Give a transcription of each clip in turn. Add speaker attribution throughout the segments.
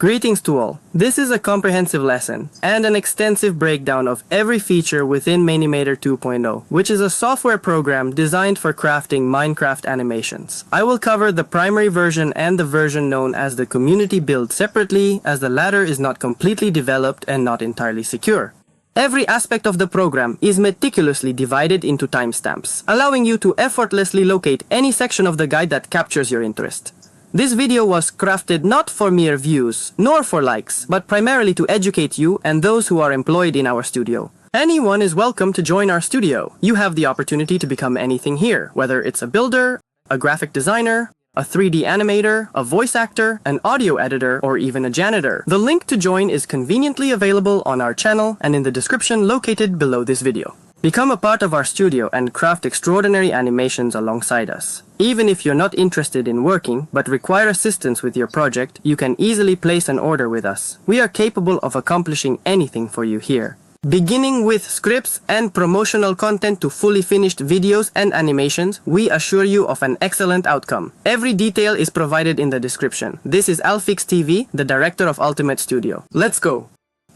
Speaker 1: Greetings to all. This is a comprehensive lesson and an extensive breakdown of every feature within Mine-imator 2.0, which is a software program designed for crafting Minecraft animations. I will cover the primary version and the version known as the community build separately, as the latter is not completely developed and not entirely secure. Every aspect of the program is meticulously divided into timestamps, allowing you to effortlessly locate any section of the guide that captures your interest. This video was crafted not for mere views, nor for likes, but primarily to educate you and those who are employed in our studio. Anyone is welcome to join our studio. You have the opportunity to become anything here, whether it's a builder, a graphic designer, a 3D animator, a voice actor, an audio editor, or even a janitor. The link to join is conveniently available on our channel and in the description located below this video. Become a part of our studio and craft extraordinary animations alongside us. Even if you're not interested in working but require assistance with your project, you can easily place an order with us. We are capable of accomplishing anything for you here. Beginning with scripts and promotional content to fully finished videos and animations, we assure you of an excellent outcome. Every detail is provided in the description. This is Alfix TV, the director of Ultimate Studio. Let's go!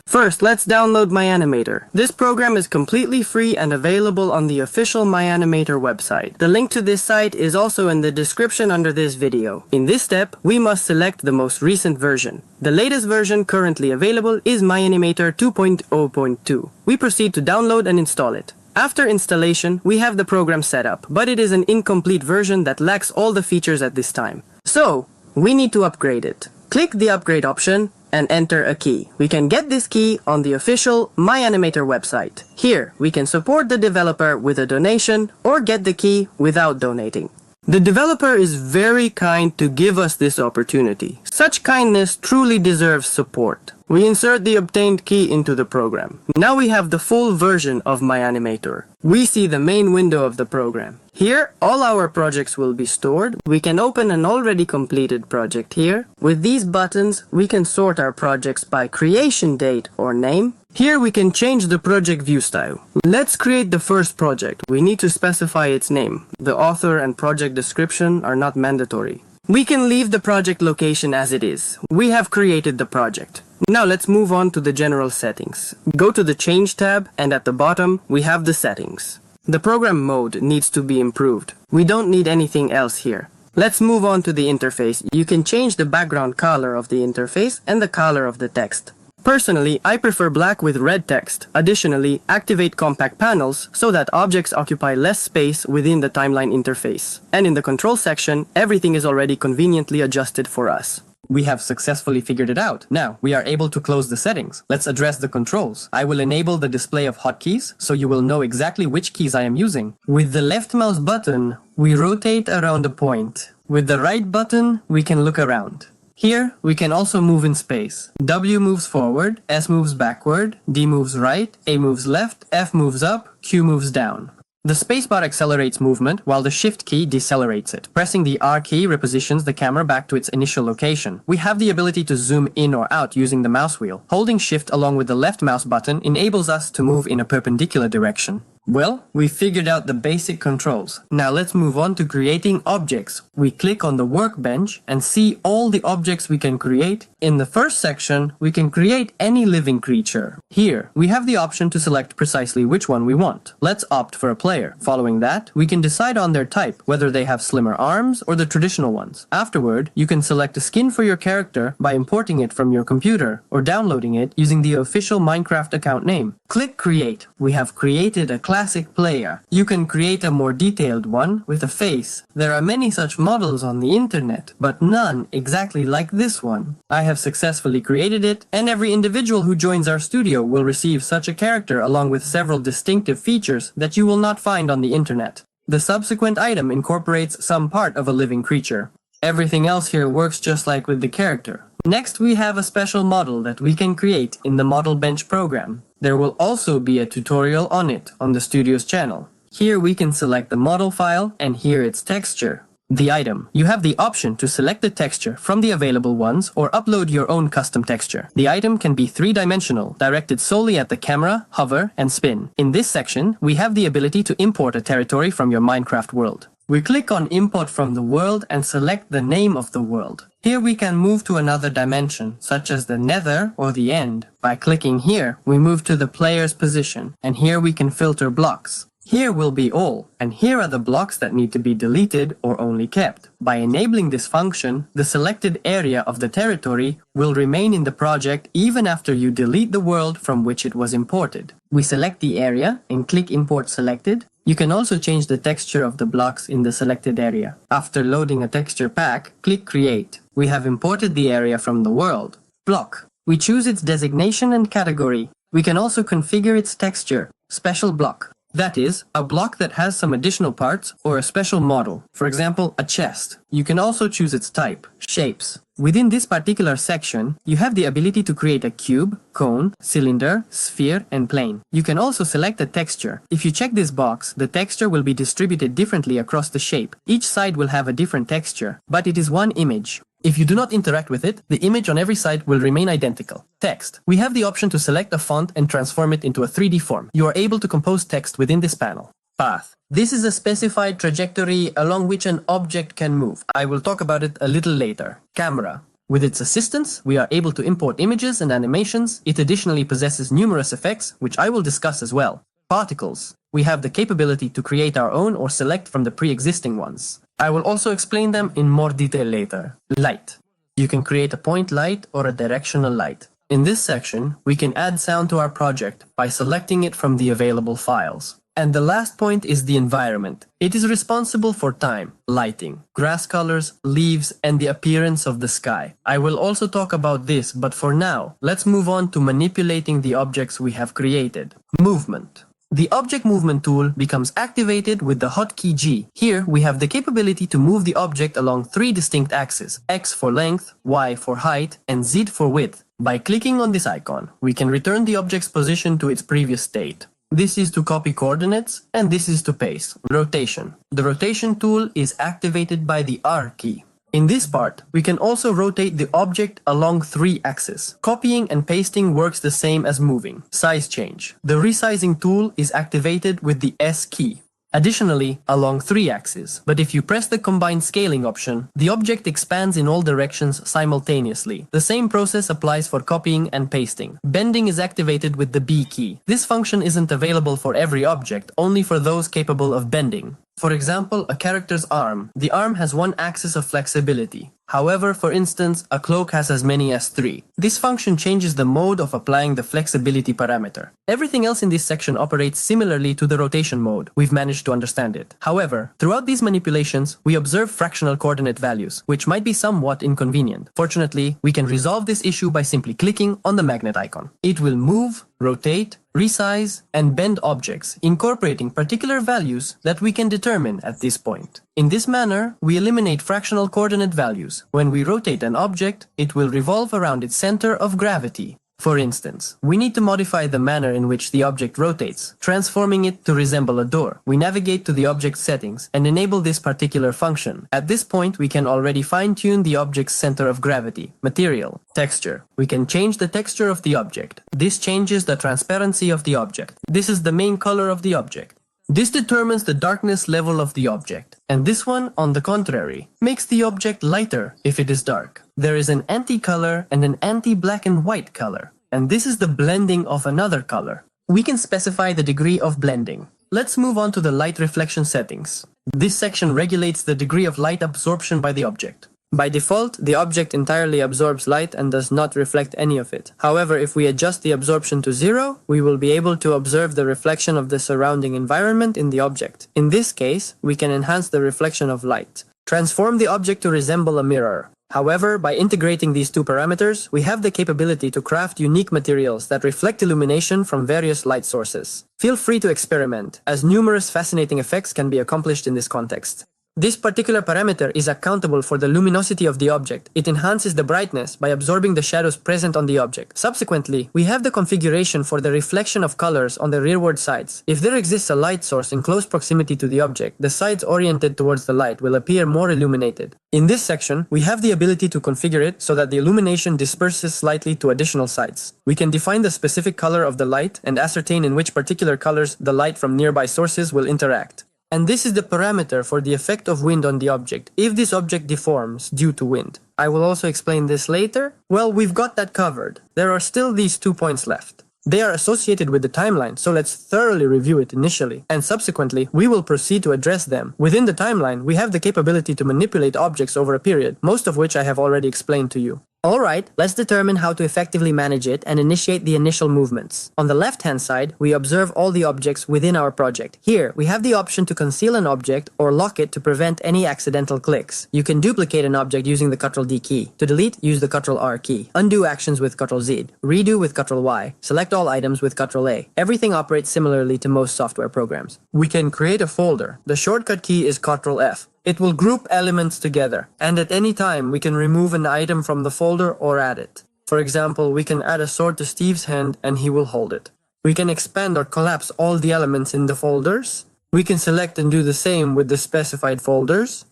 Speaker 1: First, let's download Mine-imator. This program is completely free and available on the official Mine-imator website. The link to this site is also in the description under this video. In this step, we must select the most recent version. The latest version currently available is Mine-imator 2.0.2. We proceed to download and install it. After installation, we have the program set up, but it is an incomplete version that lacks all the features at this time. So, we need to upgrade it. Click the upgrade option and enter a key. We can get this key on the official Mine-imator website. Here, we can support the developer with a donation or get the key without donating. The developer is very kind to give us this opportunity. Such kindness truly deserves support. We insert the obtained key into the program. Now we have the full version of Mine-imator. We see the main window of the program. Here, all our projects will be stored. We can open an already completed project here. With these buttons, we can sort our projects by creation date or name. Here we can change the project view style. Let's create the first project. We need to specify its name. The author and project description are not mandatory. We can leave the project location as it is. We have created the project. Now let's move on to the general settings. Go to the Change tab, and at the bottom we have the settings. The program mode needs to be improved. We don't need anything else here. Let's move on to the interface. You can change the background color of the interface and the color of the text. Personally, I prefer black with red text. Additionally, activate compact panels so that objects occupy less space within the timeline interface. And in the control section, everything is already conveniently adjusted for us. We have successfully figured it out. Now, we are able to close the settings. Let's address the controls. I will enable the display of hotkeys, so you will know exactly which keys I am using. With the left mouse button, we rotate around a point. With the right button, we can look around. Here, we can also move in space. W moves forward, S moves backward, D moves right, A moves left, F moves up, Q moves down. The spacebar accelerates movement, while the Shift key decelerates it. Pressing the R key repositions the camera back to its initial location. We have the ability to zoom in or out using the mouse wheel. Holding Shift along with the left mouse button enables us to move in a perpendicular direction. Well, we figured out the basic controls. Now let's move on to creating objects. We click on the workbench and see all the objects we can create. In the first section, we can create any living creature. Here, we have the option to select precisely which one we want. Let's opt for a player. Following that, we can decide on their type, whether they have slimmer arms or the traditional ones. Afterward, you can select a skin for your character by importing it from your computer or downloading it using the official Minecraft account name. Click Create. We have created a classic player. You can create a more detailed one with a face. There are many such models on the internet, but none exactly like this one. I have successfully created it, and every individual who joins our studio will receive such a character along with several distinctive features that you will not find on the internet. The subsequent item incorporates some part of a living creature. Everything else here works just like with the character. Next, we have a special model that we can create in the Model Bench program. There will also be a tutorial on it on the studio's channel. Here we can select the model file and here its texture. The item. You have the option to select the texture from the available ones or upload your own custom texture. The item can be three-dimensional, directed solely at the camera, hover, and spin. In this section, we have the ability to import a territory from your Minecraft world. We click on Import from the world and select the name of the world. Here we can move to another dimension, such as the nether or the end. By clicking here, we move to the player's position, and here we can filter blocks. Here will be all, and here are the blocks that need to be deleted or only kept. By enabling this function, the selected area of the territory will remain in the project even after you delete the world from which it was imported. We select the area and click Import Selected. You can also change the texture of the blocks in the selected area. After loading a texture pack, click Create. We have imported the area from the world. Block. We choose its designation and category. We can also configure its texture. Special block. That is, a block that has some additional parts or a special model, for example, a chest. You can also choose its type, shapes. Within this particular section, you have the ability to create a cube, cone, cylinder, sphere, and plane. You can also select a texture. If you check this box, the texture will be distributed differently across the shape. Each side will have a different texture, but it is one image. If you do not interact with it, the image on every side will remain identical. Text. We have the option to select a font and transform it into a 3D form. You are able to compose text within this panel. Path. This is a specified trajectory along which an object can move. I will talk about it a little later. Camera. With its assistance, we are able to import images and animations. It additionally possesses numerous effects, which I will discuss as well. Particles. We have the capability to create our own or select from the pre-existing ones. I will also explain them in more detail later. Light. You can create a point light or a directional light. In this section, we can add sound to our project by selecting it from the available files. And the last point is the environment. It is responsible for time, lighting, grass colors, leaves, and the appearance of the sky. I will also talk about this, but for now, let's move on to manipulating the objects we have created. Movement. The object movement tool becomes activated with the hotkey G. Here, we have the capability to move the object along 3 distinct axes, X for length, Y for height, and Z for width. By clicking on this icon, we can return the object's position to its previous state. This is to copy coordinates, and this is to paste. Rotation. The rotation tool is activated by the R key. In this part, we can also rotate the object along 3 axes. Copying and pasting works the same as moving. Size change. The resizing tool is activated with the S key. Additionally, along 3 axes. But if you press the combined scaling option, the object expands in all directions simultaneously. The same process applies for copying and pasting. Bending is activated with the B key. This function isn't available for every object, only for those capable of bending. For example, a character's arm. The arm has 1 axis of flexibility. However, for instance, a cloak has as many as 3. This function changes the mode of applying the flexibility parameter. Everything else in this section operates similarly to the rotation mode. We've managed to understand it. However, throughout these manipulations, we observe fractional coordinate values, which might be somewhat inconvenient. Fortunately, we can resolve this issue by simply clicking on the magnet icon. It will move, rotate, resize, and bend objects, incorporating particular values that we can determine at this point. In this manner, we eliminate fractional coordinate values. When we rotate an object, it will revolve around its center of gravity. For instance, we need to modify the manner in which the object rotates, transforming it to resemble a door. We navigate to the object settings and enable this particular function. At this point, we can already fine-tune the object's center of gravity. Material. Texture. We can change the texture of the object. This changes the transparency of the object. This is the main color of the object. This determines the darkness level of the object. And this one, on the contrary, makes the object lighter if it is dark. There is an anti-color and an anti-black and white color. And this is the blending of another color. We can specify the degree of blending. Let's move on to the light reflection settings. This section regulates the degree of light absorption by the object. By default, the object entirely absorbs light and does not reflect any of it. However, if we adjust the absorption to 0, we will be able to observe the reflection of the surrounding environment in the object. In this case, we can enhance the reflection of light. Transform the object to resemble a mirror. However, by integrating these 2 parameters, we have the capability to craft unique materials that reflect illumination from various light sources. Feel free to experiment, as numerous fascinating effects can be accomplished in this context. This particular parameter is accountable for the luminosity of the object. It enhances the brightness by absorbing the shadows present on the object. Subsequently, we have the configuration for the reflection of colors on the rearward sides. If there exists a light source in close proximity to the object, the sides oriented towards the light will appear more illuminated. In this section, we have the ability to configure it so that the illumination disperses slightly to additional sides. We can define the specific color of the light and ascertain in which particular colors the light from nearby sources will interact. And this is the parameter for the effect of wind on the object, if this object deforms due to wind. I will also explain this later. Well, we've got that covered. There are still these 2 points left. They are associated with the timeline, so let's thoroughly review it initially, and subsequently, we will proceed to address them. Within the timeline, we have the capability to manipulate objects over a period, most of which I have already explained to you. Alright, let's determine how to effectively manage it and initiate the initial movements. On the left-hand side, we observe all the objects within our project. Here, we have the option to conceal an object or lock it to prevent any accidental clicks. You can duplicate an object using the Ctrl-D key. To delete, use the Ctrl-R key. Undo actions with Ctrl-Z. Redo with Ctrl-Y. Select all items with Ctrl-A. Everything operates similarly to most software programs. We can create a folder. The shortcut key is Ctrl-F. It will group elements together, and at any time we can remove an item from the folder or add it. For example, we can add a sword to Steve's hand and he will hold it. We can expand or collapse all the elements in the folders. We can select and do the same with the specified folders.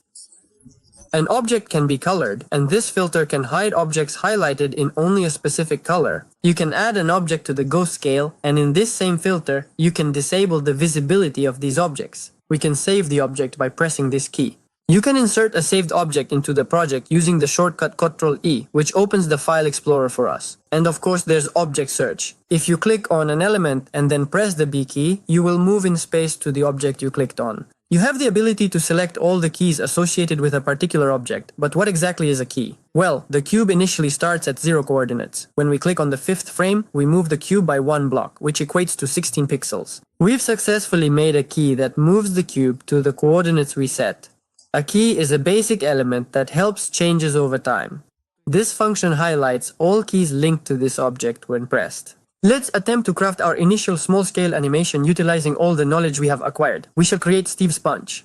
Speaker 1: An object can be colored, and this filter can hide objects highlighted in only a specific color. You can add an object to the ghost scale, and in this same filter, you can disable the visibility of these objects. We can save the object by pressing this key. You can insert a saved object into the project using the shortcut Ctrl-E, which opens the file explorer for us. And of course there's object search. If you click on an element and then press the B key, you will move in space to the object you clicked on. You have the ability to select all the keys associated with a particular object, but what exactly is a key? Well, the cube initially starts at 0 coordinates. When we click on the 5th frame, we move the cube by 1 block, which equates to 16 pixels. We've successfully made a key that moves the cube to the coordinates we set. A key is a basic element that helps changes over time. This function highlights all keys linked to this object when pressed. Let's attempt to craft our initial small-scale animation utilizing all the knowledge we have acquired. We shall create Steve's Punch.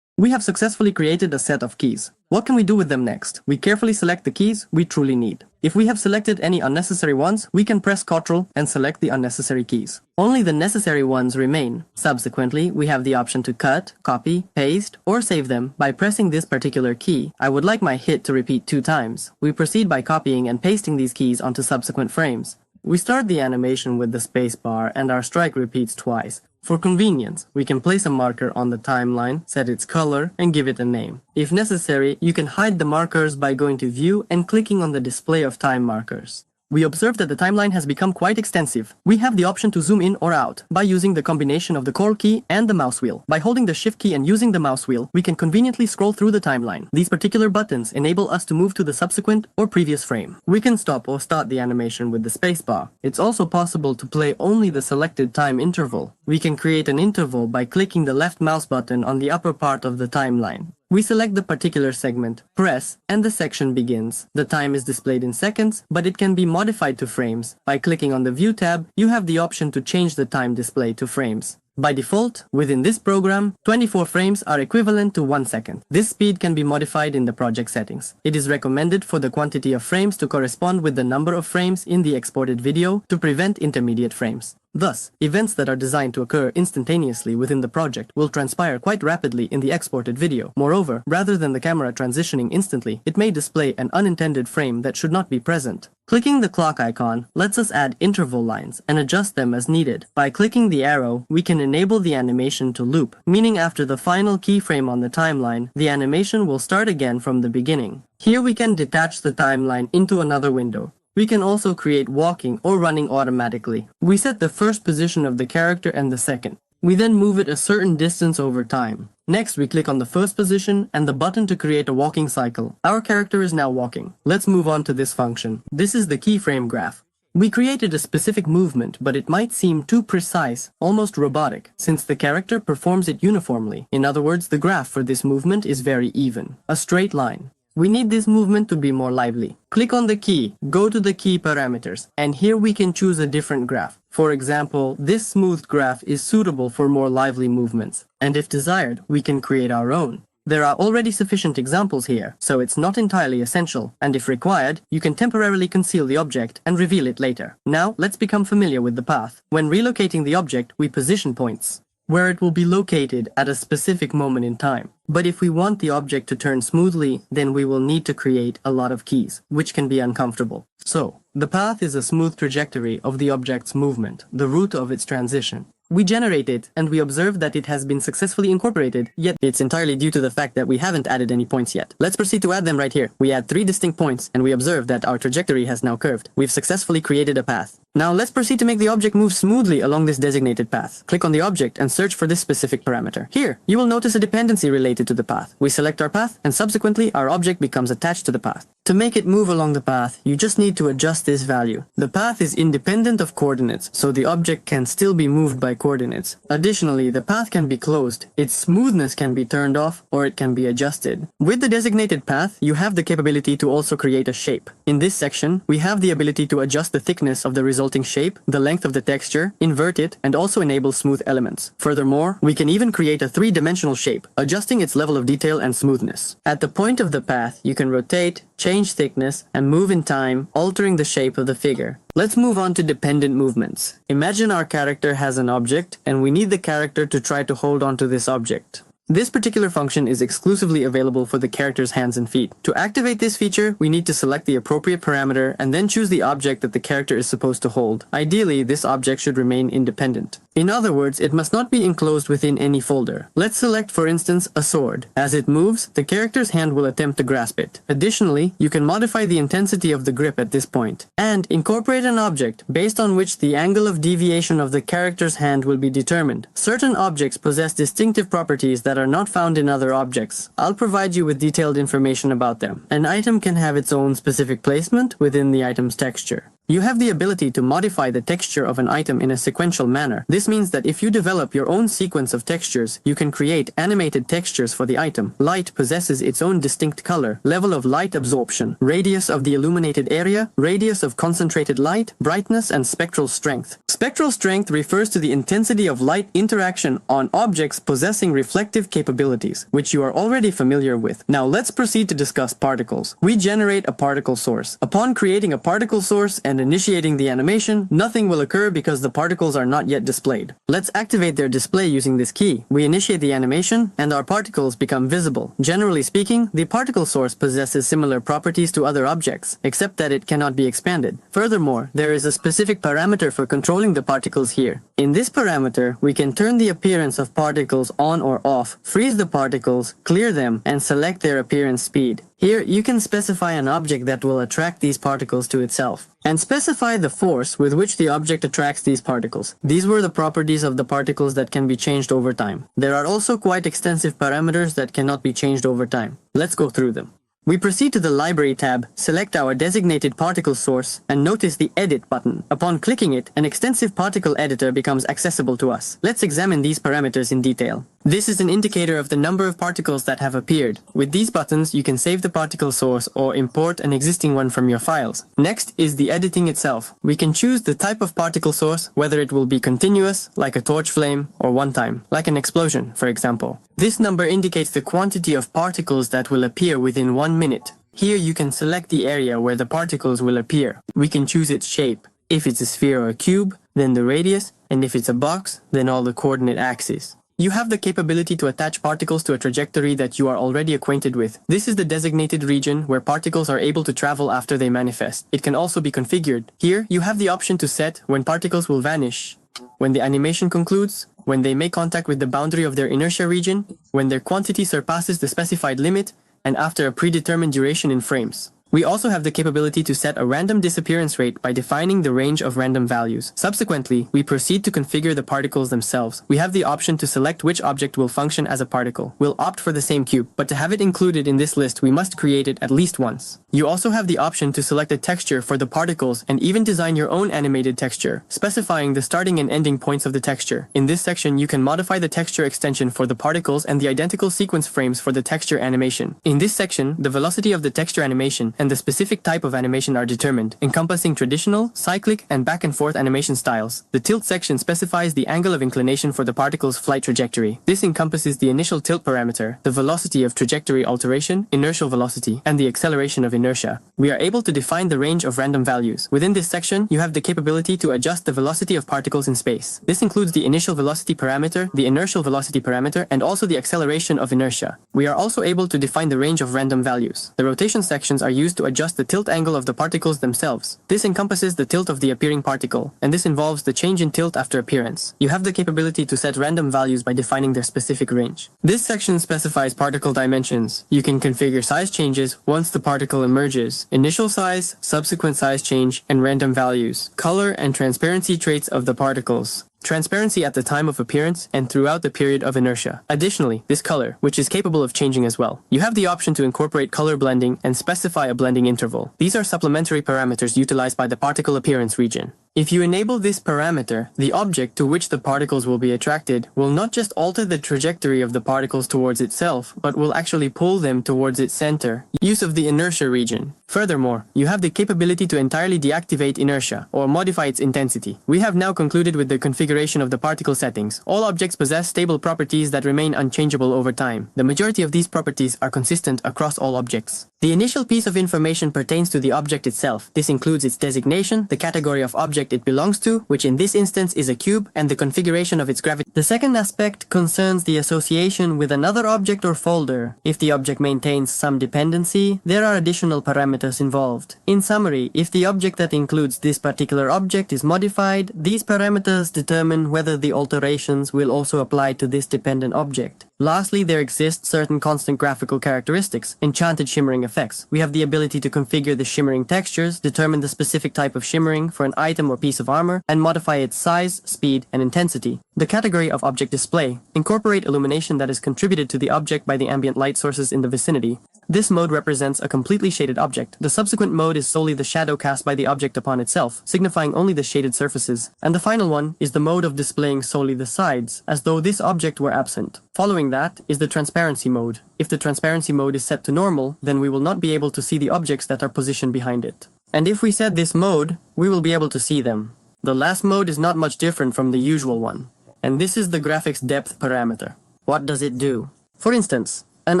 Speaker 1: We have successfully created a set of keys. What can we do with them next? We carefully select the keys we truly need. If we have selected any unnecessary ones, we can press Ctrl and select the unnecessary keys. Only the necessary ones remain. Subsequently, we have the option to cut, copy, paste, or save them by pressing this particular key. I would like my hit to repeat 2 times. We proceed by copying and pasting these keys onto subsequent frames. We start the animation with the spacebar and our strike repeats twice. For convenience, we can place a marker on the timeline, set its color, and give it a name. If necessary, you can hide the markers by going to View and clicking on the display of time markers. We observe that the timeline has become quite extensive. We have the option to zoom in or out by using the combination of the Ctrl key and the mouse wheel. By holding the Shift key and using the mouse wheel, we can conveniently scroll through the timeline. These particular buttons enable us to move to the subsequent or previous frame. We can stop or start the animation with the spacebar. It's also possible to play only the selected time interval. We can create an interval by clicking the left mouse button on the upper part of the timeline. We select the particular segment, press, and the section begins. The time is displayed in seconds, but it can be modified to frames. By clicking on the View tab, you have the option to change the time display to frames. By default, within this program, 24 frames are equivalent to 1 second. This speed can be modified in the project settings. It is recommended for the quantity of frames to correspond with the number of frames in the exported video to prevent intermediate frames. Thus, events that are designed to occur instantaneously within the project will transpire quite rapidly in the exported video. Moreover, rather than the camera transitioning instantly, it may display an unintended frame that should not be present. Clicking the clock icon lets us add interval lines and adjust them as needed. By clicking the arrow, we can enable the animation to loop, meaning after the final keyframe on the timeline, the animation will start again from the beginning. Here we can detach the timeline into another window. We can also create walking or running automatically. We set the first position of the character and the second. We then move it a certain distance over time. Next, we click on the first position and the button to create a walking cycle. Our character is now walking. Let's move on to this function. This is the keyframe graph. We created a specific movement, but it might seem too precise, almost robotic, since the character performs it uniformly. In other words, the graph for this movement is very even, a straight line. We need this movement to be more lively. Click on the key, go to the key parameters, and here we can choose a different graph. For example, this smooth graph is suitable for more lively movements, and if desired, we can create our own. There are already sufficient examples here, so it's not entirely essential, and if required, you can temporarily conceal the object and reveal it later. Now, let's become familiar with the path. When relocating the object, we position points, where it will be located at a specific moment in time. But if we want the object to turn smoothly, then we will need to create a lot of keys, which can be uncomfortable. So, the path is a smooth trajectory of the object's movement, the route of its transition. We generate it, and we observe that it has been successfully incorporated, yet it's entirely due to the fact that we haven't added any points yet. Let's proceed to add them right here. We add 3 distinct points, and we observe that our trajectory has now curved. We've successfully created a path. Now let's proceed to make the object move smoothly along this designated path. Click on the object and search for this specific parameter. Here, you will notice a dependency related to the path. We select our path, and subsequently our object becomes attached to the path. To make it move along the path, you just need to adjust this value. The path is independent of coordinates, so the object can still be moved by coordinates. Additionally, the path can be closed. Its smoothness can be turned off, or it can be adjusted. With the designated path, you have the capability to also create a shape. In this section, we have the ability to adjust the thickness of the resulting shape, the length of the texture, invert it, and also enable smooth elements. Furthermore, we can even create a 3-dimensional shape, adjusting its level of detail and smoothness. At the point of the path, you can rotate, change thickness, and move in time, altering the shape of the figure. Let's move on to dependent movements. Imagine our character has an object, and we need the character to try to hold on to this object. This particular function is exclusively available for the character's hands and feet. To activate this feature, we need to select the appropriate parameter and then choose the object that the character is supposed to hold. Ideally, this object should remain independent. In other words, it must not be enclosed within any folder. Let's select, for instance, a sword. As it moves, the character's hand will attempt to grasp it. Additionally, you can modify the intensity of the grip at this point, and incorporate an object based on which the angle of deviation of the character's hand will be determined. Certain objects possess distinctive properties that are not found in other objects. I'll provide you with detailed information about them. An item can have its own specific placement within the item's texture. You have the ability to modify the texture of an item in a sequential manner. This means that if you develop your own sequence of textures, you can create animated textures for the item. Light possesses its own distinct color, level of light absorption, radius of the illuminated area, radius of concentrated light, brightness, and spectral strength. Spectral strength refers to the intensity of light interaction on objects possessing reflective capabilities, which you are already familiar with. Now let's proceed to discuss particles. We generate a particle source. Upon creating a particle source and initiating the animation, nothing will occur because the particles are not yet displayed. Let's activate their display using this key. We initiate the animation, and our particles become visible. Generally speaking, the particle source possesses similar properties to other objects, except that it cannot be expanded. Furthermore, there is a specific parameter for controlling the particles here. In this parameter, we can turn the appearance of particles on or off, freeze the particles, clear them, and select their appearance speed. Here, you can specify an object that will attract these particles to itself, and specify the force with which the object attracts these particles. These were the properties of the particles that can be changed over time. There are also quite extensive parameters that cannot be changed over time. Let's go through them. We proceed to the Library tab, select our designated particle source, and notice the Edit button. Upon clicking it, an extensive particle editor becomes accessible to us. Let's examine these parameters in detail. This is an indicator of the number of particles that have appeared. With these buttons, you can save the particle source or import an existing one from your files. Next is the editing itself. We can choose the type of particle source, whether it will be continuous, like a torch flame, or one-time, like an explosion, for example. This number indicates the quantity of particles that will appear within 1 minute. Here you can select the area where the particles will appear. We can choose its shape. If it's a sphere or a cube, then the radius, and if it's a box, then all the coordinate axes. You have the capability to attach particles to a trajectory that you are already acquainted with. This is the designated region where particles are able to travel after they manifest. It can also be configured. Here, you have the option to set when particles will vanish, when the animation concludes, when they make contact with the boundary of their inertia region, when their quantity surpasses the specified limit, and after a predetermined duration in frames. We also have the capability to set a random disappearance rate by defining the range of random values. Subsequently, we proceed to configure the particles themselves. We have the option to select which object will function as a particle. We'll opt for the same cube, but to have it included in this list, we must create it at least once. You also have the option to select a texture for the particles and even design your own animated texture, specifying the starting and ending points of the texture. In this section, you can modify the texture extension for the particles and the identical sequence frames for the texture animation. In this section, the velocity of the texture animation and the specific type of animation are determined, encompassing traditional, cyclic, and back-and-forth animation styles. The tilt section specifies the angle of inclination for the particle's flight trajectory. This encompasses the initial tilt parameter, the velocity of trajectory alteration, inertial velocity, and the acceleration of inertia. We are able to define the range of random values. Within this section, you have the capability to adjust the velocity of particles in space. This includes the initial velocity parameter, the inertial velocity parameter, and also the acceleration of inertia. We are also able to define the range of random values. The rotation sections are used used to adjust the tilt angle of the particles themselves. This encompasses the tilt of the appearing particle, and this involves the change in tilt after appearance. You have the capability to set random values by defining their specific range. This section specifies particle dimensions. You can configure size changes once the particle emerges, initial size, subsequent size change, and random values, color and transparency traits of the particles, transparency at the time of appearance and throughout the period of inertia. Additionally, this color, which is capable of changing as well. You have the option to incorporate color blending and specify a blending interval. These are supplementary parameters utilized by the particle appearance region. If you enable this parameter, the object to which the particles will be attracted will not just alter the trajectory of the particles towards itself, but will actually pull them towards its center. Use of the inertia region. Furthermore, you have the capability to entirely deactivate inertia, or modify its intensity. We have now concluded with the configuration of the particle settings. All objects possess stable properties that remain unchangeable over time. The majority of these properties are consistent across all objects. The initial piece of information pertains to the object itself. This includes its designation, the category of object it belongs to, which in this instance is a cube, and the configuration of its gravity. The second aspect concerns the association with another object or folder. If the object maintains some dependency, there are additional parameters involved. In summary, if the object that includes this particular object is modified, these parameters determine whether the alterations will also apply to this dependent object. Lastly, there exist certain constant graphical characteristics, enchanted shimmering effects. We have the ability to configure the shimmering textures, determine the specific type of shimmering for an item or piece of armor, and modify its size, speed, and intensity. The category of object display. Incorporate illumination that is contributed to the object by the ambient light sources in the vicinity. This mode represents a completely shaded object. The subsequent mode is solely the shadow cast by the object upon itself, signifying only the shaded surfaces. And the final one is the mode of displaying solely the sides, as though this object were absent. Following that is the transparency mode. If the transparency mode is set to normal, then we will not be able to see the objects that are positioned behind it. And if we set this mode, we will be able to see them. The last mode is not much different from the usual one. And this is the graphics depth parameter. What does it do? For instance, an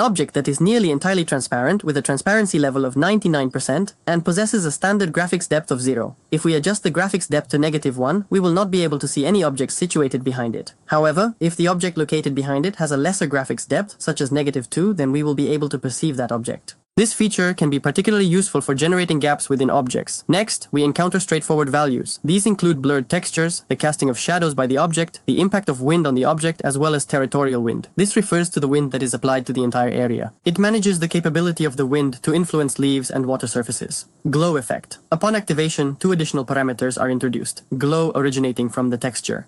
Speaker 1: object that is nearly entirely transparent with a transparency level of 99% and possesses a standard graphics depth of 0. If we adjust the graphics depth to -1, we will not be able to see any objects situated behind it. However, if the object located behind it has a lesser graphics depth, such as -2, then we will be able to perceive that object. This feature can be particularly useful for generating gaps within objects. Next, we encounter straightforward values. These include blurred textures, the casting of shadows by the object, the impact of wind on the object, as well as territorial wind. This refers to the wind that is applied to the entire area. It manages the capability of the wind to influence leaves and water surfaces. Glow effect. Upon activation, two additional parameters are introduced. Glow originating from the texture.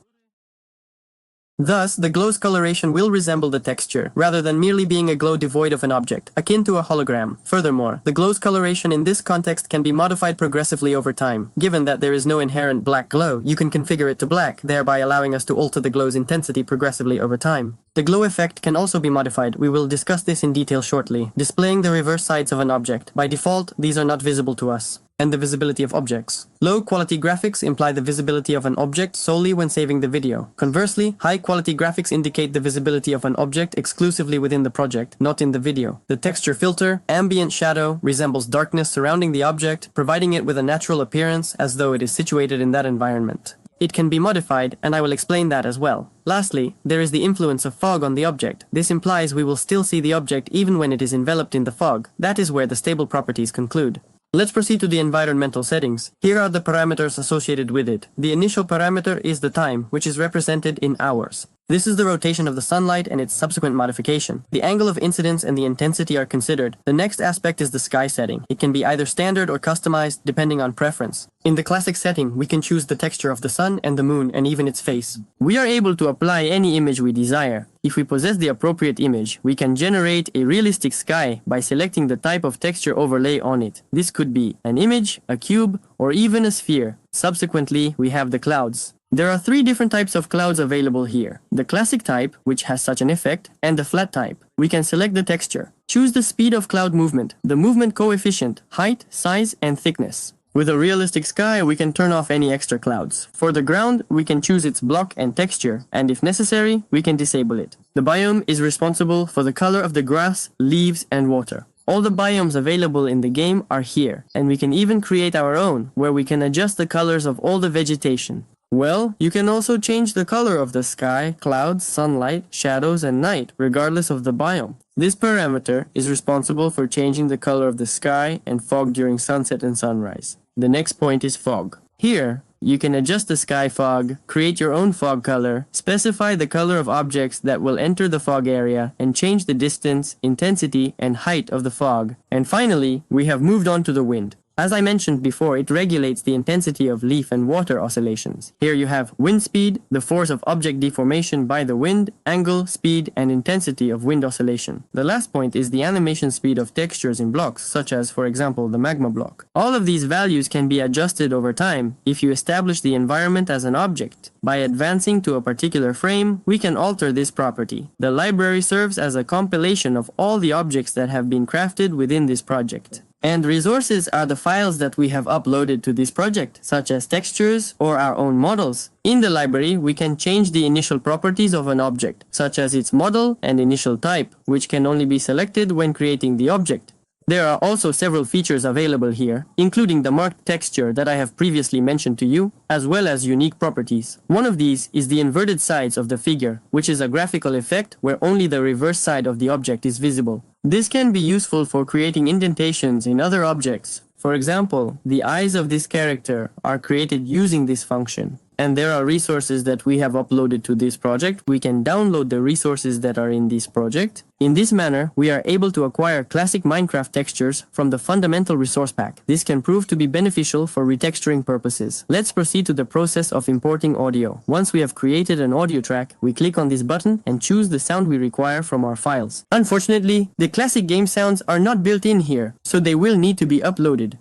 Speaker 1: Thus, the glow's coloration will resemble the texture, rather than merely being a glow devoid of an object, akin to a hologram. Furthermore, the glow's coloration in this context can be modified progressively over time. Given that there is no inherent black glow, you can configure it to black, thereby allowing us to alter the glow's intensity progressively over time. The glow effect can also be modified. We will discuss this in detail shortly. Displaying the reverse sides of an object. By default, these are not visible to us. And the visibility of objects. Low-quality graphics imply the visibility of an object solely when saving the video. Conversely, high-quality graphics indicate the visibility of an object exclusively within the project, not in the video. The texture filter, ambient shadow, resembles darkness surrounding the object, providing it with a natural appearance as though it is situated in that environment. It can be modified, and I will explain that as well. Lastly, there is the influence of fog on the object. This implies we will still see the object even when it is enveloped in the fog. That is where the stable properties conclude. Let's proceed to the environmental settings. Here are the parameters associated with it. The initial parameter is the time, which is represented in hours. This is the rotation of the sunlight and its subsequent modification. The angle of incidence and the intensity are considered. The next aspect is the sky setting. It can be either standard or customized depending on preference. In the classic setting, we can choose the texture of the sun and the moon and even its face. We are able to apply any image we desire. If we possess the appropriate image, we can generate a realistic sky by selecting the type of texture overlay on it. This could be an image, a cube, or even a sphere. Subsequently, we have the clouds. There are three different types of clouds available here. The classic type, which has such an effect, and the flat type. We can select the texture. Choose the speed of cloud movement, the movement coefficient, height, size, and thickness. With a realistic sky, we can turn off any extra clouds. For the ground, we can choose its block and texture, and if necessary, we can disable it. The biome is responsible for the color of the grass, leaves, and water. All the biomes available in the game are here, and we can even create our own, where we can adjust the colors of all the vegetation. Well, you can also change the color of the sky, clouds, sunlight, shadows, and night, regardless of the biome. This parameter is responsible for changing the color of the sky and fog during sunset and sunrise. The next point is fog. Here, you can adjust the sky fog, create your own fog color, specify the color of objects that will enter the fog area, and change the distance, intensity, and height of the fog. And finally, we have moved on to the wind. As I mentioned before, it regulates the intensity of leaf and water oscillations. Here you have wind speed, the force of object deformation by the wind, angle, speed, and intensity of wind oscillation. The last point is the animation speed of textures in blocks, such as, for example, the magma block. All of these values can be adjusted over time if you establish the environment as an object. By advancing to a particular frame, we can alter this property. The library serves as a compilation of all the objects that have been crafted within this project. And resources are the files that we have uploaded to this project, such as textures or our own models. In the library, we can change the initial properties of an object, such as its model and initial type, which can only be selected when creating the object. There are also several features available here, including the marked texture that I have previously mentioned to you, as well as unique properties. One of these is the inverted sides of the figure, which is a graphical effect where only the reverse side of the object is visible. This can be useful for creating indentations in other objects. For example, the eyes of this character are created using this function. And there are resources that we have uploaded to this project. We can download the resources that are in this project. In this manner, we are able to acquire classic Minecraft textures from the fundamental resource pack. This can prove to be beneficial for retexturing purposes. Let's proceed to the process of importing audio. Once we have created an audio track, we click on this button and choose the sound we require from our files. Unfortunately, the classic game sounds are not built in here, so they will need to be uploaded.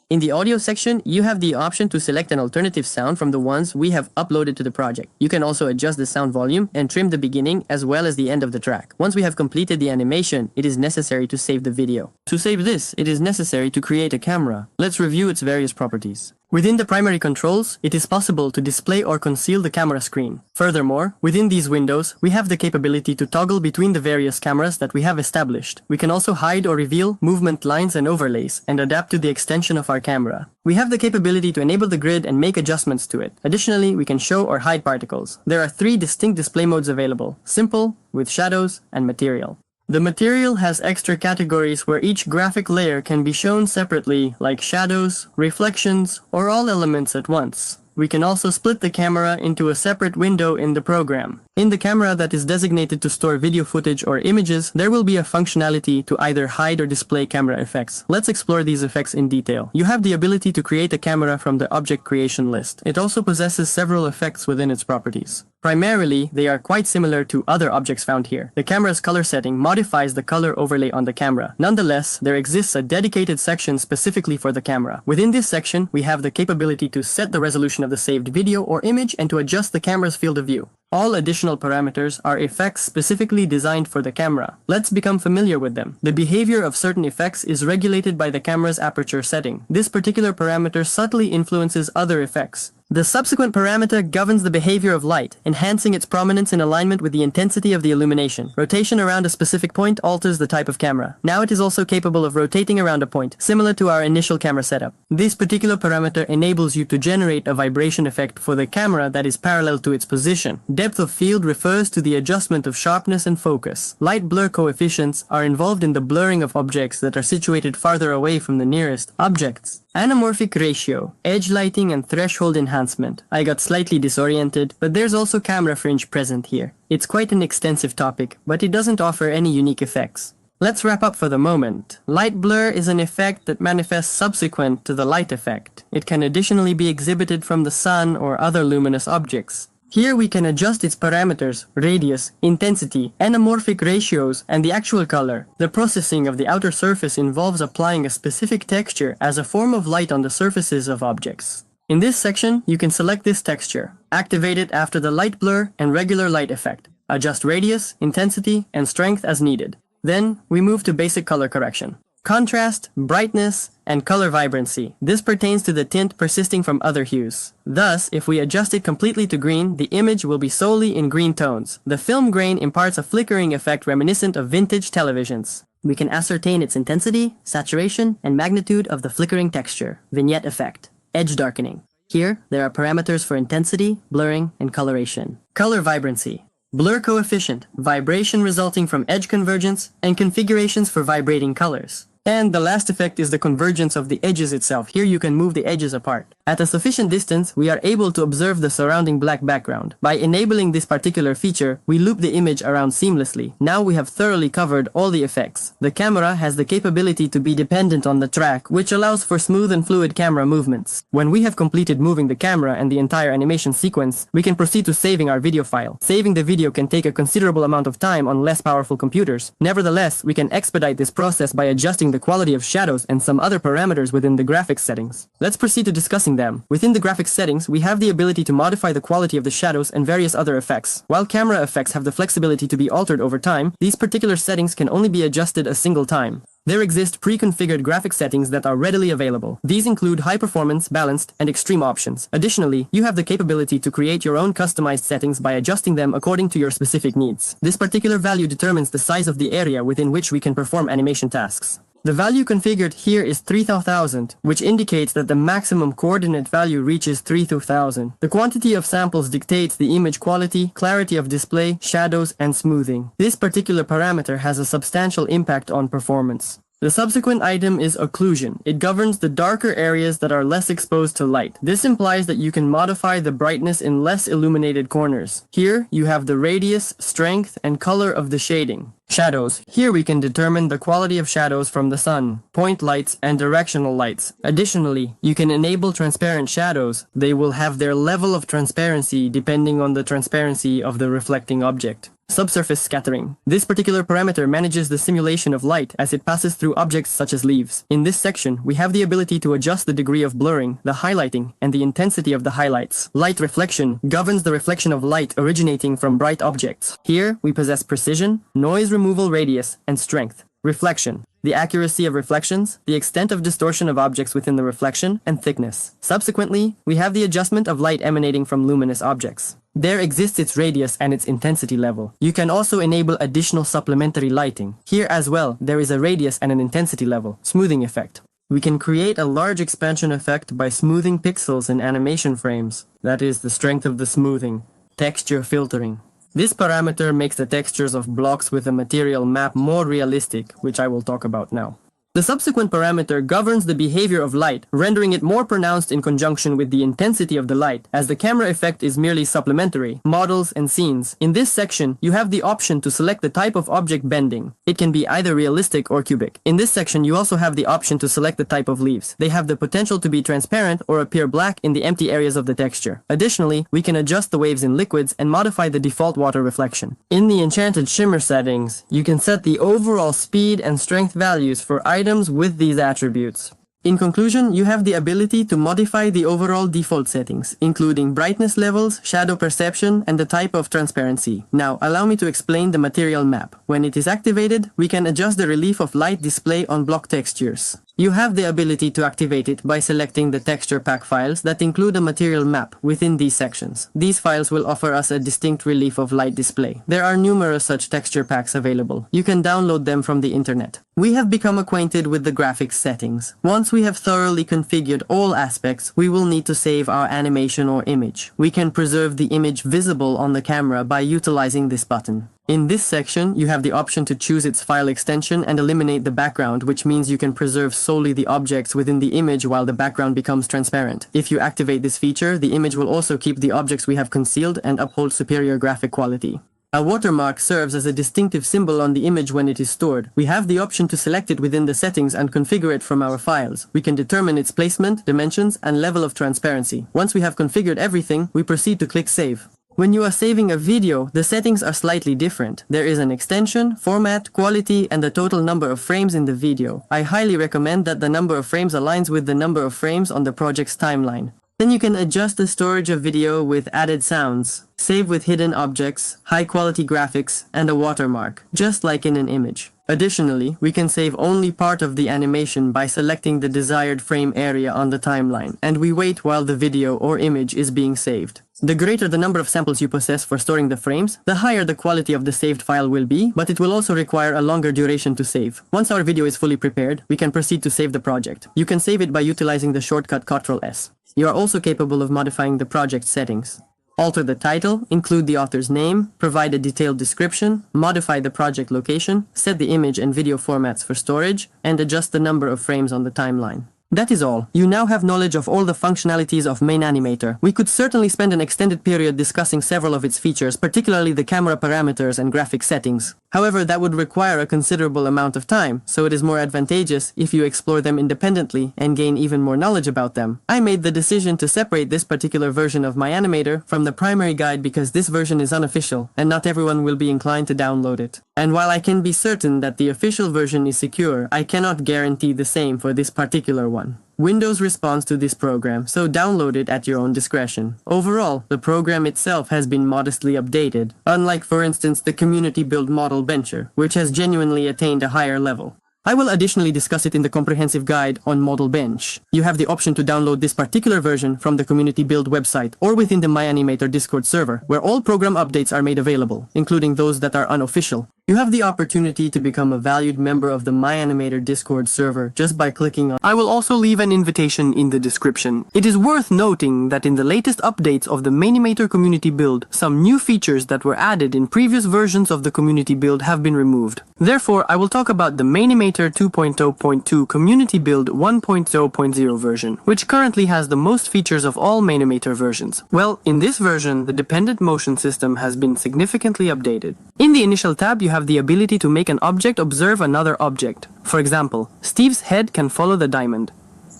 Speaker 1: In the audio section, you have the option to select an alternative sound from the ones we have uploaded to the project. You can also adjust the sound volume and trim the beginning as well as the end of the track. Once we have completed the animation, it is necessary to save the video. To save this, it is necessary to create a camera. Let's review its various properties. Within the primary controls, it is possible to display or conceal the camera screen. Furthermore, within these windows, we have the capability to toggle between the various cameras that we have established. We can also hide or reveal movement lines and overlays, and adapt to the extension of our camera. We have the capability to enable the grid and make adjustments to it. Additionally, we can show or hide particles. There are 3 distinct display modes available: simple, with shadows, and material. The material has extra categories where each graphic layer can be shown separately, like shadows, reflections, or all elements at once. We can also split the camera into a separate window in the program. In the camera that is designated to store video footage or images, there will be a functionality to either hide or display camera effects. Let's explore these effects in detail. You have the ability to create a camera from the object creation list. It also possesses several effects within its properties. Primarily, they are quite similar to other objects found here. The camera's color setting modifies the color overlay on the camera. Nonetheless, there exists a dedicated section specifically for the camera. Within this section, we have the capability to set the resolution of the saved video or image and to adjust the camera's field of view. All additional parameters are effects specifically designed for the camera. Let's become familiar with them. The behavior of certain effects is regulated by the camera's aperture setting. This particular parameter subtly influences other effects. The subsequent parameter governs the behavior of light, enhancing its prominence in alignment with the intensity of the illumination. Rotation around a specific point alters the type of camera. Now it is also capable of rotating around a point, similar to our initial camera setup. This particular parameter enables you to generate a vibration effect for the camera that is parallel to its position. Depth of field refers to the adjustment of sharpness and focus. Light blur coefficients are involved in the blurring of objects that are situated farther away from the nearest objects. Anamorphic ratio, edge lighting, and threshold enhancement. I got slightly disoriented, but there's also camera fringe present here. It's quite an extensive topic, but it doesn't offer any unique effects. Let's wrap up for the moment. Light blur is an effect that manifests subsequent to the light effect. It can additionally be exhibited from the sun or other luminous objects. Here we can adjust its parameters, radius, intensity, anamorphic ratios, and the actual color. The processing of the outer surface involves applying a specific texture as a form of light on the surfaces of objects. In this section, you can select this texture, activate it after the light blur and regular light effect, adjust radius, intensity, and strength as needed. Then, we move to basic color correction. Contrast, brightness, and color vibrancy. This pertains to the tint persisting from other hues. Thus, if we adjust it completely to green, the image will be solely in green tones. The film grain imparts a flickering effect reminiscent of vintage televisions. We can ascertain its intensity, saturation, and magnitude of the flickering texture. Vignette effect. Edge darkening. Here, there are parameters for intensity, blurring, and coloration. Color vibrancy, blur coefficient, vibration resulting from edge convergence, and configurations for vibrating colors. And the last effect is the convergence of the edges itself. Here you can move the edges apart. At a sufficient distance, we are able to observe the surrounding black background. By enabling this particular feature, we loop the image around seamlessly. Now we have thoroughly covered all the effects. The camera has the capability to be dependent on the track, which allows for smooth and fluid camera movements. When we have completed moving the camera and the entire animation sequence, we can proceed to saving our video file. Saving the video can take a considerable amount of time on less powerful computers. Nevertheless, we can expedite this process by adjusting the quality of shadows and some other parameters within the graphics settings. Let's proceed to discussing them. Within the graphics settings, we have the ability to modify the quality of the shadows and various other effects. While camera effects have the flexibility to be altered over time, these particular settings can only be adjusted a single time. There exist pre-configured graphic settings that are readily available. These include high performance, balanced, and extreme options. Additionally, you have the capability to create your own customized settings by adjusting them according to your specific needs. This particular value determines the size of the area within which we can perform animation tasks. The value configured here is 3000, which indicates that the maximum coordinate value reaches 3000. The quantity of samples dictates the image quality, clarity of display, shadows, and smoothing. This particular parameter has a substantial impact on performance. The subsequent item is occlusion. It governs the darker areas that are less exposed to light. This implies that you can modify the brightness in less illuminated corners. Here, you have the radius, strength, and color of the shading. Shadows. Here we can determine the quality of shadows from the sun, point lights, and directional lights. Additionally, you can enable transparent shadows. They will have their level of transparency depending on the transparency of the reflecting object. Subsurface scattering. This particular parameter manages the simulation of light as it passes through objects such as leaves. In this section, we have the ability to adjust the degree of blurring, the highlighting, and the intensity of the highlights. Light reflection governs the reflection of light originating from bright objects. Here, we possess precision, noise removal radius, and strength. Reflection. The accuracy of reflections, the extent of distortion of objects within the reflection, and thickness. Subsequently, we have the adjustment of light emanating from luminous objects. There exists its radius and its intensity level. You can also enable additional supplementary lighting. Here as well, there is a radius and an intensity level. Smoothing effect. We can create a large expansion effect by smoothing pixels in animation frames. That is the strength of the smoothing. Texture filtering. This parameter makes the textures of blocks with a material map more realistic, which I will talk about now. The subsequent parameter governs the behavior of light, rendering it more pronounced in conjunction with the intensity of the light, as the camera effect is merely supplementary, models and scenes. In this section, you have the option to select the type of object bending. It can be either realistic or cubic. In this section, you also have the option to select the type of leaves. They have the potential to be transparent or appear black in the empty areas of the texture. Additionally, we can adjust the waves in liquids and modify the default water reflection. In the enchanted shimmer settings, you can set the overall speed and strength values for items with these attributes. In conclusion, you have the ability to modify the overall default settings, including brightness levels, shadow perception, and the type of transparency. Now, allow me to explain the material map. When it is activated, we can adjust the relief of light display on block textures. You have the ability to activate it by selecting the texture pack files that include a material map within these sections. These files will offer us a distinct relief of light display. There are numerous such texture packs available. You can download them from the internet. We have become acquainted with the graphics settings. Once we have thoroughly configured all aspects, we will need to save our animation or image. We can preserve the image visible on the camera by utilizing this button. In this section, you have the option to choose its file extension and eliminate the background, which means you can preserve solely the objects within the image while the background becomes transparent. If you activate this feature, the image will also keep the objects we have concealed and uphold superior graphic quality. A watermark serves as a distinctive symbol on the image when it is stored. We have the option to select it within the settings and configure it from our files. We can determine its placement, dimensions, and level of transparency. Once we have configured everything, we proceed to click Save. When you are saving a video, the settings are slightly different. There is an extension, format, quality, and the total number of frames in the video. I highly recommend that the number of frames aligns with the number of frames on the project's timeline. Then you can adjust the storage of video with added sounds, save with hidden objects, high-quality graphics, and a watermark, just like in an image. Additionally, we can save only part of the animation by selecting the desired frame area on the timeline, and we wait while the video or image is being saved. The greater the number of samples you possess for storing the frames, the higher the quality of the saved file will be, but it will also require a longer duration to save. Once our video is fully prepared, we can proceed to save the project. You can save it by utilizing the shortcut Ctrl+S. You are also capable of modifying the project settings. Alter the title, include the author's name, provide a detailed description, modify the project location, set the image and video formats for storage, and adjust the number of frames on the timeline. That is all. You now have knowledge of all the functionalities of Mine-imator. We could certainly spend an extended period discussing several of its features, particularly the camera parameters and graphic settings. However, that would require a considerable amount of time, so it is more advantageous if you explore them independently and gain even more knowledge about them. I made the decision to separate this particular version of Mine-imator from the primary guide because this version is unofficial, and not everyone will be inclined to download it. And while I can be certain that the official version is secure, I cannot guarantee the same for this particular one. Windows responds to this program, so download it at your own discretion. Overall, the program itself has been modestly updated, unlike for instance the community build model bencher, which has genuinely attained a higher level. I will additionally discuss it in the comprehensive guide on Model Bench. You have the option to download this particular version from the Community Build website or within the Mine-imator Discord server, where all program updates are made available, including those that are unofficial. You have the opportunity to become a valued member of the Mine-imator Discord server just by clicking on. I will also leave an invitation in the description. It is worth noting that in the latest updates of the Mine-imator Community Build, some new features that were added in previous versions of the Community Build have been removed. Therefore, I will talk about the Mine-imator 2.0.2 Community Build 1.0.0 version, which currently has the most features of all Mine-imator versions. Well, in this version, the dependent motion system has been significantly updated. In the initial tab, you have the ability to make an object observe another object. For example, Steve's head can follow the diamond.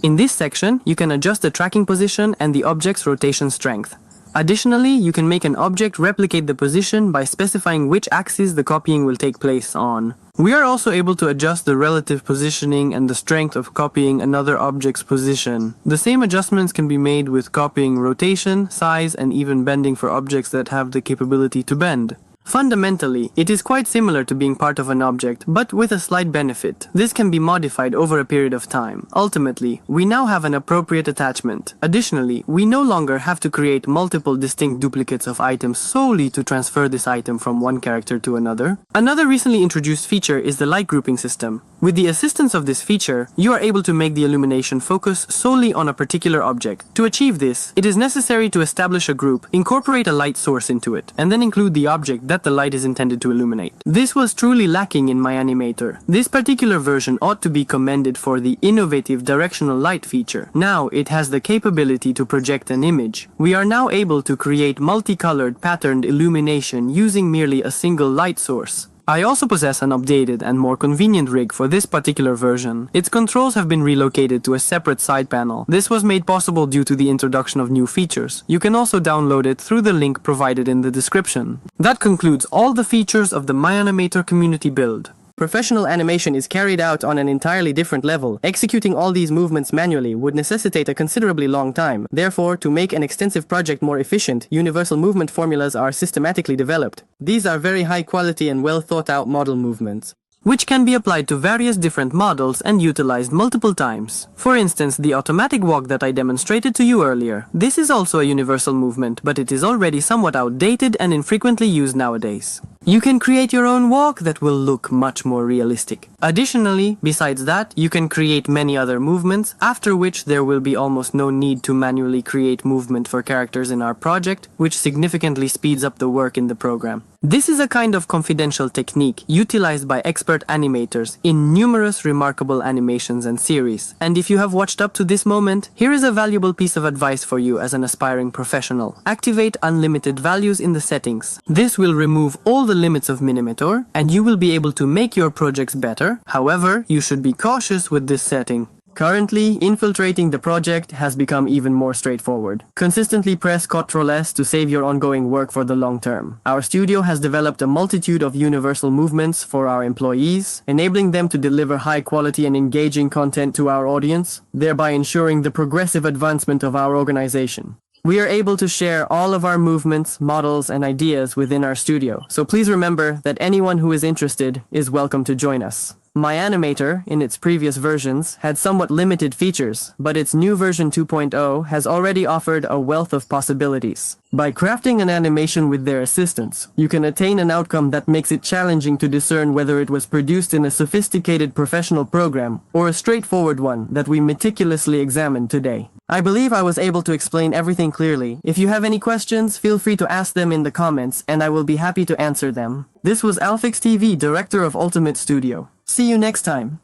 Speaker 1: In this section, you can adjust the tracking position and the object's rotation strength. Additionally, you can make an object replicate the position by specifying which axis the copying will take place on. We are also able to adjust the relative positioning and the strength of copying another object's position. The same adjustments can be made with copying rotation, size, and even bending for objects that have the capability to bend. Fundamentally, it is quite similar to being part of an object, but with a slight benefit. This can be modified over a period of time. Ultimately, we now have an appropriate attachment. Additionally, we no longer have to create multiple distinct duplicates of items solely to transfer this item from one character to another. Another recently introduced feature is the light grouping system. With the assistance of this feature, you are able to make the illumination focus solely on a particular object. To achieve this, it is necessary to establish a group, incorporate a light source into it, and then include the object that the light is intended to illuminate. This was truly lacking in Mine-imator. This particular version ought to be commended for the innovative directional light feature. Now it has the capability to project an image. We are now able to create multicolored patterned illumination using merely a single light source. I also possess an updated and more convenient rig for this particular version. Its controls have been relocated to a separate side panel. This was made possible due to the introduction of new features. You can also download it through the link provided in the description. That concludes all the features of the Mine-imator community build. Professional animation is carried out on an entirely different level. Executing all these movements manually would necessitate a considerably long time. Therefore, to make an extensive project more efficient, universal movement formulas are systematically developed. These are very high quality and well thought out model movements, which can be applied to various different models and utilized multiple times. For instance, the automatic walk that I demonstrated to you earlier. This is also a universal movement, but it is already somewhat outdated and infrequently used nowadays. You can create your own walk that will look much more realistic. Additionally, besides that, you can create many other movements, after which there will be almost no need to manually create movement for characters in our project, which significantly speeds up the work in the program. This is a kind of confidential technique utilized by expert animators in numerous remarkable animations and series. And if you have watched up to this moment, here is a valuable piece of advice for you as an aspiring professional. Activate unlimited values in the settings. This will remove all the limits of Mine-imator, and you will be able to make your projects better. However, you should be cautious with this setting. Currently, infiltrating the project has become even more straightforward. Consistently press Ctrl+S to save your ongoing work for the long term. Our studio has developed a multitude of universal movements for our employees, enabling them to deliver high quality and engaging content to our audience, thereby ensuring the progressive advancement of our organization. We are able to share all of our movements, models, and ideas within our studio, so please remember that anyone who is interested is welcome to join us. Mine-imator, in its previous versions, had somewhat limited features, but its new version 2.0 has already offered a wealth of possibilities. By crafting an animation with their assistance, you can attain an outcome that makes it challenging to discern whether it was produced in a sophisticated professional program or a straightforward one that we meticulously examined today. I believe I was able to explain everything clearly. If you have any questions, feel free to ask them in the comments and I will be happy to answer them. This was Alphix TV, Director of Ultimate Studio. See you next time.